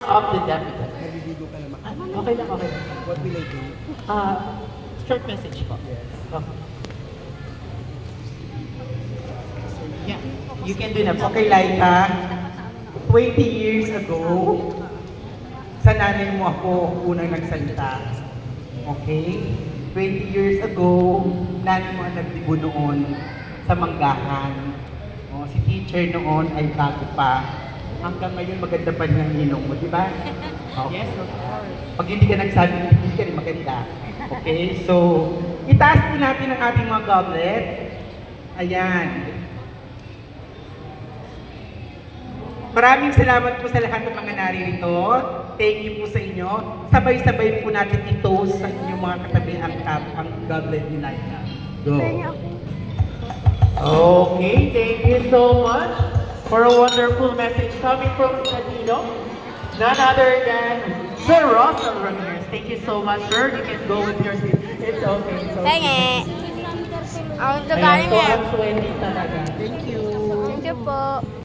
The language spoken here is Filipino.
Of the deputy. Naliligo ka naman. Okay lang, okay lang. What will I do? Short message po. Yes. Okay. Yeah, you can do na po. Okay, Laika, 20 years ago, sa nanay mo ako unang nagsalita. Okay? 20 years ago, nanay mo ang nagdibo noon sa manggahan. O, si teacher noon ay bago pa. Hanggang ngayon maganda pa rin ang ninong mo, di ba? Okay. Yes, of course. Pag hindi ka nagsabi, hindi ka rin maganda. Okay? So, itaas din natin ang ating mga goblet. Ayan. Maraming salamat po sa lahat ng mga naririto. Thank you po sa inyo. Sabay-sabay po natin i-toast sa inyong mga katabi ang goblet ni Laika. Go. Okay, thank you so much for a wonderful message coming from Canino. None other than Sir Russell Ramirez. Thank you so much, sir. You can go with your seat. It's okay. It's okay. Penge. Ang Ayan, galing so eh. I'm sweaty talaga. Thank you. Thank you po.